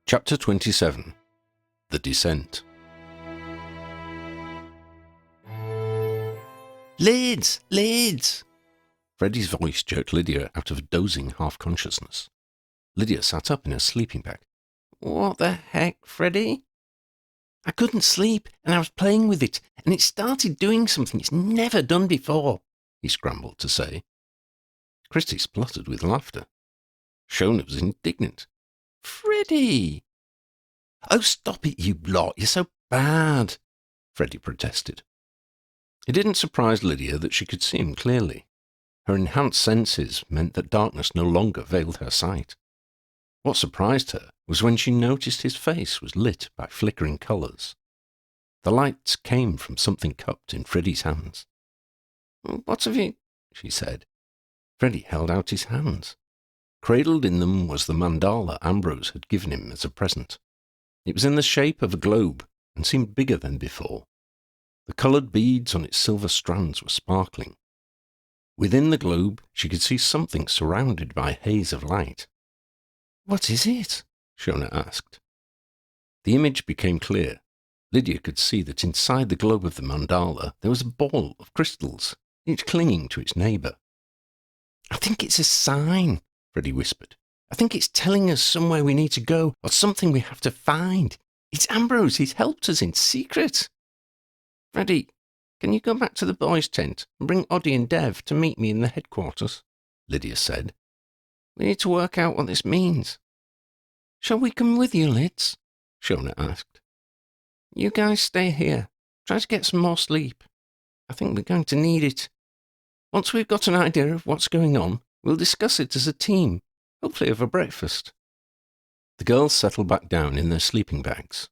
Chapter 27. The Descent. Lids! Lids! Freddie's voice jerked Lydia out of a dozing half-consciousness. Lydia sat up in her sleeping bag. What the heck, Freddie? I couldn't sleep, and I was playing with it, and it started doing something it's never done before, he scrambled to say. Christy spluttered with laughter. Shona was indignant. Freddie! Oh, stop it, you lot, you're so bad, Freddie protested. It didn't surprise Lydia that she could see him clearly. Her enhanced senses meant that darkness no longer veiled her sight. What surprised her was when she noticed his face was lit by flickering colours. The lights came from something cupped in Freddie's hands. What have you? She said. Freddie held out his hands. Cradled in them was the mandala Ambrose had given him as a present. It was in the shape of a globe and seemed bigger than before. The coloured beads on its silver strands were sparkling. Within the globe she could see something surrounded by a haze of light. What is it? Shona asked. The image became clear. Lydia could see that inside the globe of the mandala there was a ball of crystals, each clinging to its neighbour. I think it's a sign, Freddie whispered. I think it's telling us somewhere we need to go, or something we have to find. It's Ambrose, he's helped us in secret. Freddie, can you go back to the boys' tent and bring Oddie and Dev to meet me in the headquarters? Lydia said. We need to work out what this means. Shall we come with you, Lids? Shona asked. You guys stay here. Try to get some more sleep. I think we're going to need it. Once we've got an idea of what's going on, we'll discuss it as a team, hopefully over breakfast. The girls settled back down in their sleeping bags.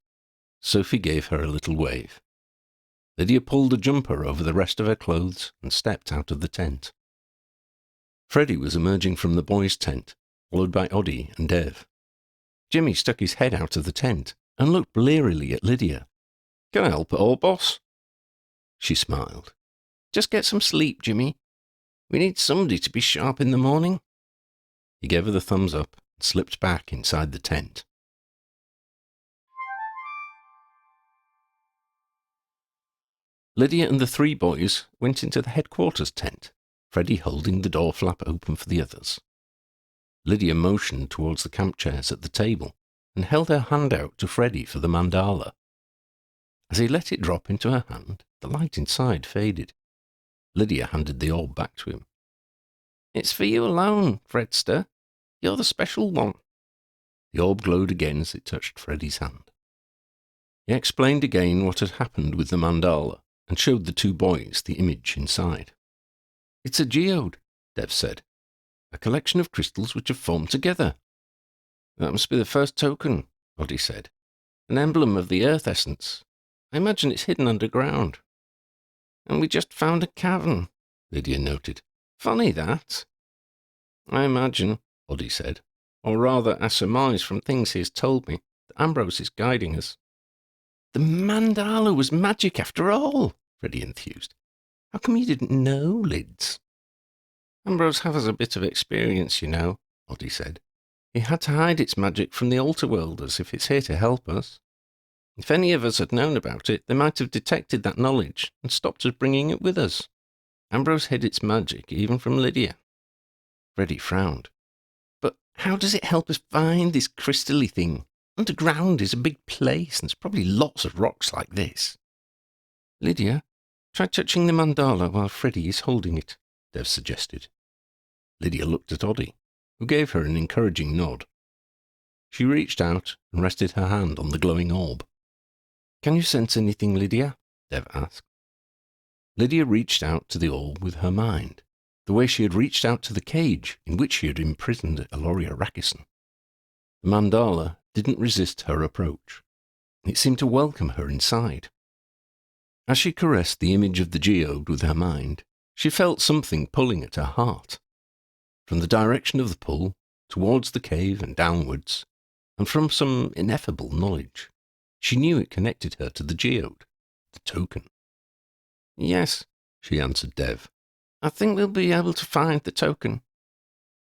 Sophie gave her a little wave. Lydia pulled a jumper over the rest of her clothes and stepped out of the tent. Freddie was emerging from the boys' tent, followed by Oddie and Dev. Jimmy stuck his head out of the tent and looked blearily at Lydia. Can I help at all, boss? She smiled. Just get some sleep, Jimmy. We need somebody to be sharp in the morning. He gave her the thumbs up and slipped back inside the tent. Lydia and the three boys went into the headquarters tent, Freddie holding the door flap open for the others. Lydia motioned towards the camp chairs at the table and held her hand out to Freddie for the mandala. As he let it drop into her hand, the light inside faded. Lydia handed the orb back to him. It's for you alone, Fredster. You're the special one. The orb glowed again as it touched Freddie's hand. He explained again what had happened with the mandala and showed the two boys the image inside. It's a geode, Dev said. A collection of crystals which have formed together. That must be the first token, Oddie said. An emblem of the earth essence. I imagine it's hidden underground. And we just found a cavern, Lydia noted. Funny, that. I imagine, Oddie said, or rather I surmise from things he has told me, that Ambrose is guiding us. The mandala was magic after all, Freddie enthused. How come you didn't know, Lids? Ambrose has a bit of experience, you know, Oddie said. He had to hide its magic from the altar worlders if it's here to help us. If any of us had known about it, they might have detected that knowledge and stopped us bringing it with us. Ambrose hid its magic even from Lydia. Freddie frowned. But how does it help us find this crystal-y thing? Underground is a big place, and there's probably lots of rocks like this. Lydia, try touching the mandala while Freddie is holding it, Dev suggested. Lydia looked at Oddie, who gave her an encouraging nod. She reached out and rested her hand on the glowing orb. Can you sense anything, Lydia? Dev asked. Lydia reached out to the orb with her mind, the way she had reached out to the cage in which she had imprisoned Eloria Rakison. The mandala didn't resist her approach. It seemed to welcome her inside. As she caressed the image of the geode with her mind, she felt something pulling at her heart. From the direction of the pull, towards the cave and downwards, and from some ineffable knowledge, she knew it connected her to the geode, the token. Yes, she answered Dev. I think we'll be able to find the token.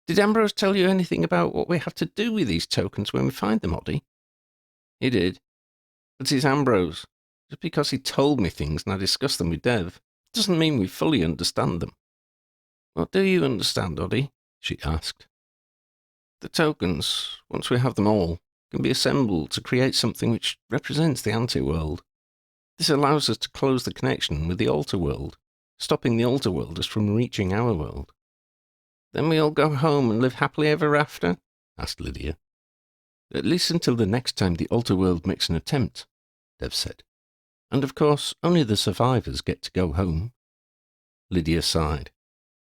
Did Ambrose tell you anything about what we have to do with these tokens when we find them, Oddie? He did. But it's Ambrose. Just because he told me things and I discussed them with Dev, doesn't mean we fully understand them. What do you understand, Oddie? She asked. The tokens, once we have them all, can be assembled to create something which represents the anti-world. This allows us to close the connection with the alter world, stopping the alter worlders from reaching our world. Then we all go home and live happily ever after? Asked Lydia. At least until the next time the alter world makes an attempt, Dev said. And of course, only the survivors get to go home. Lydia sighed.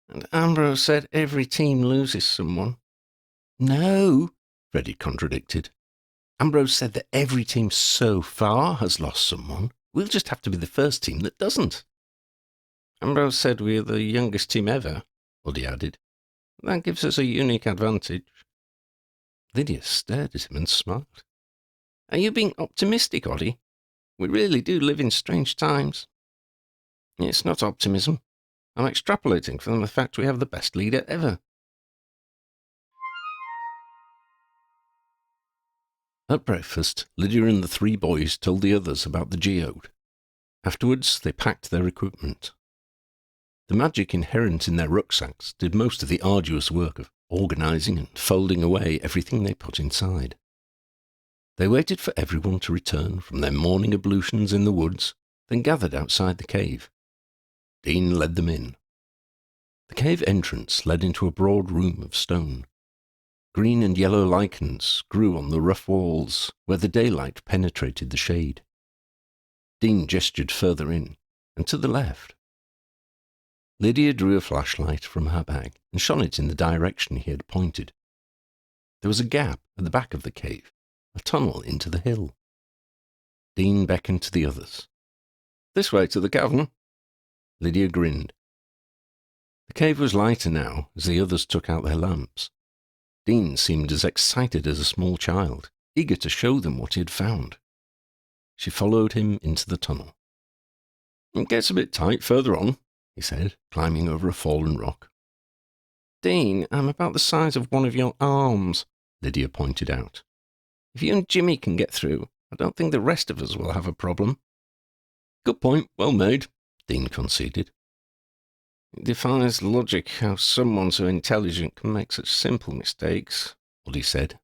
And Ambrose said every team loses someone. No, Freddie contradicted. Ambrose said that every team so far has lost someone. We'll just have to be the first team that doesn't. Ambrose said we're the youngest team ever, Oddie added. That gives us a unique advantage. Lydia stared at him and smiled. Are you being optimistic, Oddie? We really do live in strange times. It's not optimism. I'm extrapolating from the fact we have the best leader ever. At breakfast, Lydia and the 3 boys told the others about the geode. Afterwards, they packed their equipment. The magic inherent in their rucksacks did most of the arduous work of organising and folding away everything they put inside. They waited for everyone to return from their morning ablutions in the woods, then gathered outside the cave. Dean led them in. The cave entrance led into a broad room of stone. Green and yellow lichens grew on the rough walls where the daylight penetrated the shade. Dean gestured further in, and to the left. Lydia drew a flashlight from her bag and shone it in the direction he had pointed. There was a gap at the back of the cave, a tunnel into the hill. Dean beckoned to the others. This way to the cavern. Lydia grinned. The cave was lighter now as the others took out their lamps. Dean seemed as excited as a small child, eager to show them what he had found. She followed him into the tunnel. It gets a bit tight further on, he said, climbing over a fallen rock. Dean, I'm about the size of one of your arms, Lydia pointed out. If you and Jimmy can get through, I don't think the rest of us will have a problem. Good point, well made, Dean conceded. It defies logic how someone so intelligent can make such simple mistakes, Oddie said.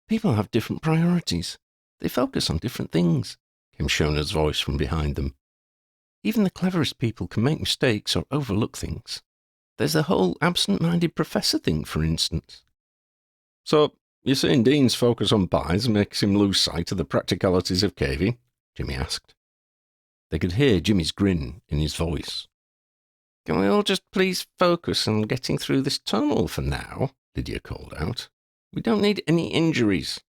People have different priorities. They focus on different things, came Shona's voice from behind them. Even the cleverest people can make mistakes or overlook things. There's the whole absent-minded professor thing, for instance. So, you're saying Dean's focus on pies makes him lose sight of the practicalities of caving? Jimmy asked. They could hear Jimmy's grin in his voice. Can we all just please focus on getting through this tunnel for now? Lydia called out. We don't need any injuries.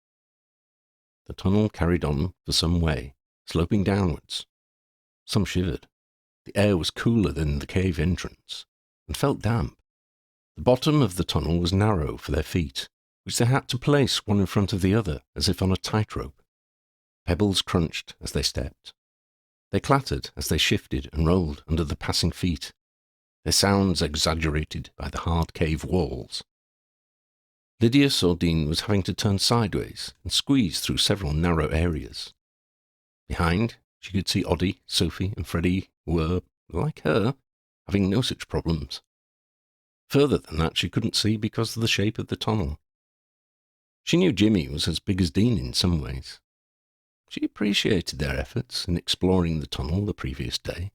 The tunnel carried on for some way, sloping downwards. Some shivered. The air was cooler than the cave entrance, and felt damp. The bottom of the tunnel was narrow for their feet, which they had to place one in front of the other, as if on a tightrope. Pebbles crunched as they stepped. They clattered as they shifted and rolled under the passing feet, their sounds exaggerated by the hard cave walls. Lydia saw Dean was having to turn sideways and squeeze through several narrow areas. Behind, she could see Oddie, Sophie, and Freddie were, like her, having no such problems. Further than that she couldn't see because of the shape of the tunnel. She knew Jimmy was as big as Dean in some ways. She appreciated their efforts in exploring the tunnel the previous day.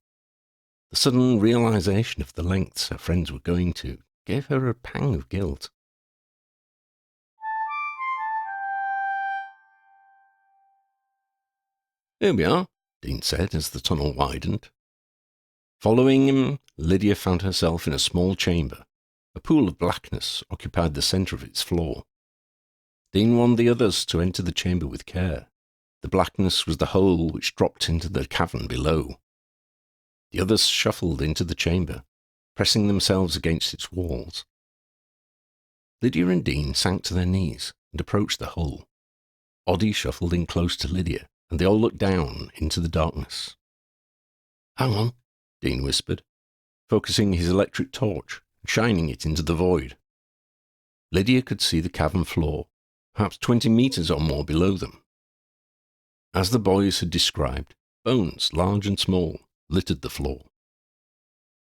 The sudden realization of the lengths her friends were going to gave her a pang of guilt. Here we are, Dean said as the tunnel widened. Following him, Lydia found herself in a small chamber. A pool of blackness occupied the centre of its floor. Dean warned the others to enter the chamber with care. The blackness was the hole which dropped into the cavern below. The others shuffled into the chamber, pressing themselves against its walls. Lydia and Dean sank to their knees and approached the hole. Oddie shuffled in close to Lydia, and they all looked down into the darkness. Hang on, Dean whispered, focusing his electric torch and shining it into the void. Lydia could see the cavern floor, perhaps 20 meters or more below them. As the boys had described, bones, large and small, littered the floor.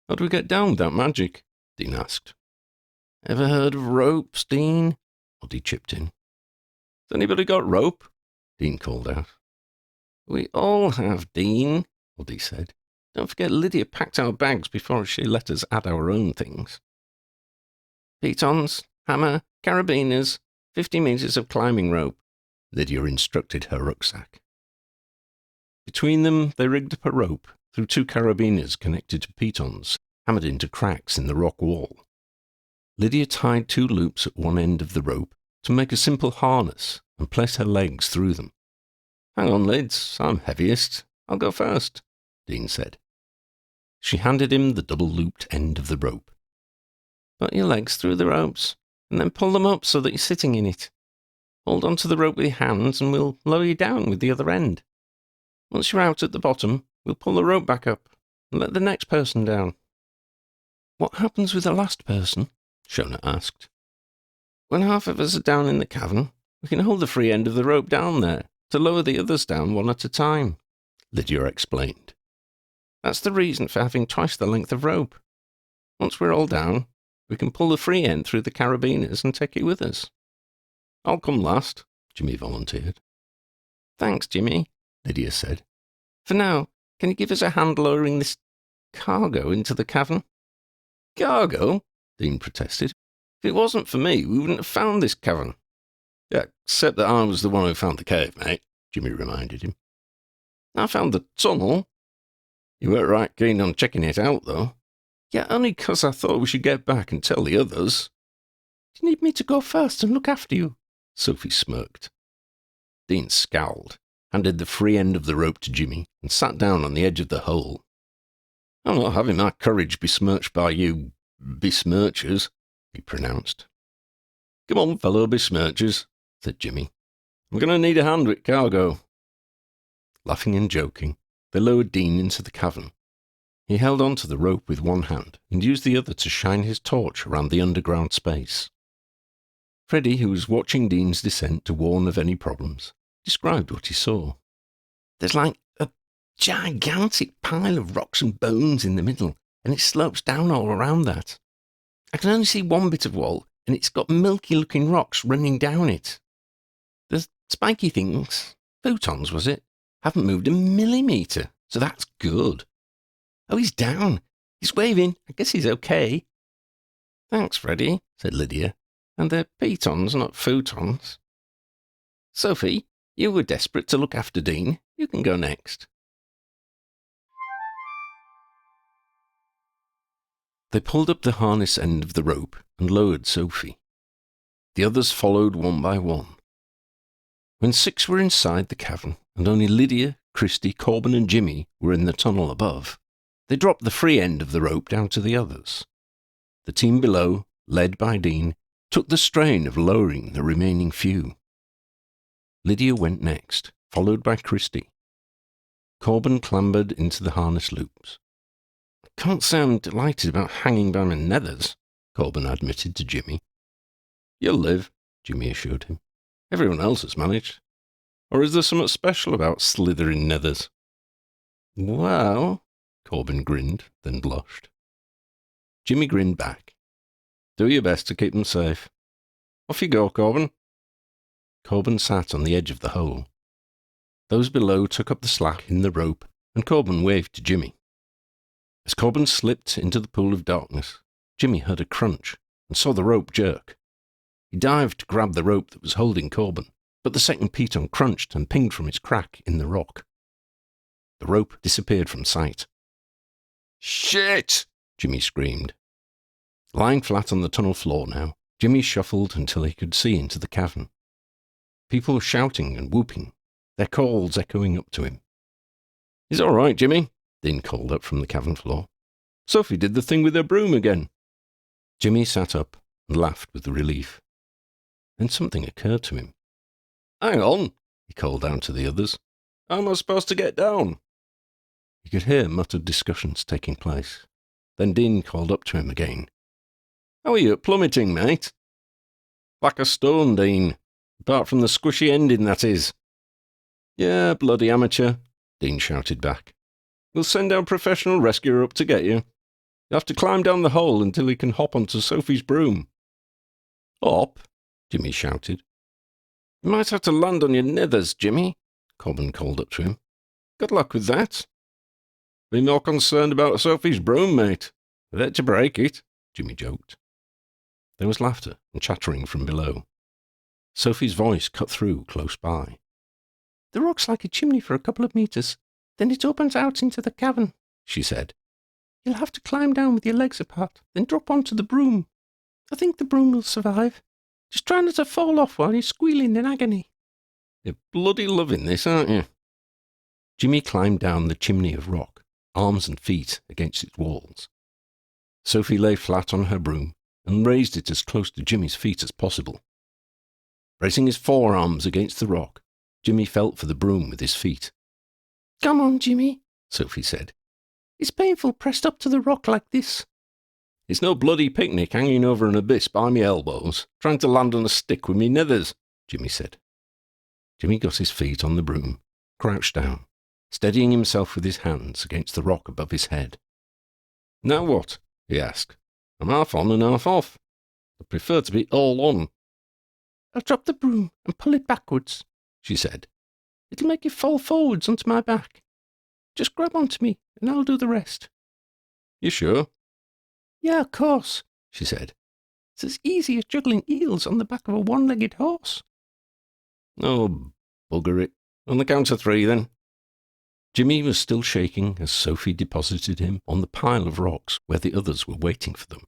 "How do we get down without magic?" Dean asked. "Ever heard of ropes, Dean?" Oddie chipped in. "Has anybody got rope?" Dean called out. "We all have, Dean," Oddie said. "Don't forget Lydia packed our bags before she let us add our own things. Pitons, hammer, carabiners, 50 metres of climbing rope," Lydia instructed her rucksack. Between them, they rigged up a rope through 2 carabiners connected to pitons, hammered into cracks in the rock wall. Lydia tied 2 loops at one end of the rope to make a simple harness and placed her legs through them. "Hang on, Lids, I'm heaviest. I'll go first," Dean said. She handed him the double-looped end of the rope. "Put your legs through the ropes, and then pull them up so that you're sitting in it. Hold onto the rope with your hands, and we'll lower you down with the other end. Once you're out at the bottom, we'll pull the rope back up and let the next person down." "What happens with the last person?" Shona asked. "When half of us are down in the cavern, we can hold the free end of the rope down there to lower the others down one at a time," Lydia explained. "That's the reason for having twice the length of rope. Once we're all down, we can pull the free end through the carabiners and take it with us." "I'll come last," Jimmy volunteered. "Thanks, Jimmy," Lydia said. "For now, can you give us a hand lowering this cargo into the cavern?" "Cargo?" Dean protested. "If it wasn't for me, we wouldn't have found this cavern." "Yeah, except that I was the one who found the cave, mate," Jimmy reminded him. "I found the tunnel." "You weren't right keen on checking it out, though." "Yeah, only 'cause I thought we should get back and tell the others." "Do you need me to go first and look after you?" Sophie smirked. Dean scowled, handed the free end of the rope to Jimmy, and sat down on the edge of the hole. "I'm not having my courage besmirched by you besmirchers," he pronounced. "Come on, fellow besmirchers," said Jimmy. "I'm going to need a hand with cargo." Laughing and joking, they lowered Dean into the cavern. He held on to the rope with one hand and used the other to shine his torch around the underground space. Freddie, who was watching Dean's descent to warn of any problems, described what he saw. "There's like a gigantic pile of rocks and bones in the middle, and it slopes down all around that. I can only see one bit of wall, and it's got milky-looking rocks running down it. The spiky things, photons was it, haven't moved a millimetre, so that's good. Oh, he's down. He's waving. I guess he's okay." "Thanks, Freddie," said Lydia. "And they're pitons, not photons. Sophie, you were desperate to look after Dean. You can go next." They pulled up the harness end of the rope and lowered Sophie. The others followed one by one. When 6 were inside the cavern, and only Lydia, Christy, Corbin and Jimmy were in the tunnel above, they dropped the free end of the rope down to the others. The team below, led by Dean, took the strain of lowering the remaining few. Lydia went next, followed by Christy. Corbin clambered into the harness loops. "I can't say I'm delighted about hanging by my nethers," Corbin admitted to Jimmy. "You'll live," Jimmy assured him. "Everyone else has managed. Or is there something special about slithering nethers?" "Well," Corbin grinned, then blushed. Jimmy grinned back. "Do your best to keep them safe. Off you go, Corbin." Corbin sat on the edge of the hole. Those below took up the slack in the rope, and Corbin waved to Jimmy. As Corbin slipped into the pool of darkness, Jimmy heard a crunch and saw the rope jerk. He dived to grab the rope that was holding Corbin, but the second piton crunched and pinged from its crack in the rock. The rope disappeared from sight. "Shit!" Jimmy screamed. Lying flat on the tunnel floor now, Jimmy shuffled until he could see into the cavern. People were shouting and whooping, their calls echoing up to him. "He's all right, Jimmy," Dean called up from the cavern floor. "Sophie did the thing with her broom again." Jimmy sat up and laughed with relief. Then something occurred to him. "Hang on," he called down to the others. "How am I supposed to get down?" He could hear muttered discussions taking place. Then Dean called up to him again. "How are you at plummeting, mate?" "Like a stone, Dean. Apart from the squishy ending, that is." Yeah, bloody amateur, Dean shouted back. We'll send our professional rescuer up to get you. You have to climb down the hole until he can hop onto Sophie's broom. Hop? Jimmy shouted. You might have to land on your nithers, Jimmy, Cobham called up to him. Good luck with that. Be more concerned about Sophie's broom, mate. I'd hate to break it, Jimmy joked. There was laughter and chattering from below. Sophie's voice cut through close by. The rock's like a chimney for a couple of metres, then it opens out into the cavern, she said. You'll have to climb down with your legs apart, then drop onto the broom. I think the broom will survive. Just try not to fall off while you're squealing in agony. You're bloody loving this, aren't you? Jimmy climbed down the chimney of rock, arms and feet against its walls. Sophie lay flat on her broom and raised it as close to Jimmy's feet as possible. Bracing his forearms against the rock, Jimmy felt for the broom with his feet. Come on, Jimmy, Sophie said. It's painful pressed up to the rock like this. It's no bloody picnic hanging over an abyss by me elbows, trying to land on a stick with me nithers, Jimmy said. Jimmy got his feet on the broom, crouched down, steadying himself with his hands against the rock above his head. Now what? He asked. I'm half on and half off. I prefer to be all on. I'll drop the broom and pull it backwards, she said. It'll make you fall forwards onto my back. Just grab onto me and I'll do the rest. You sure? Yeah, of course, she said. It's as easy as juggling eels on the back of a one-legged horse. Oh, bugger it. On the count of 3, then. Jimmy was still shaking as Sophie deposited him on the pile of rocks where the others were waiting for them.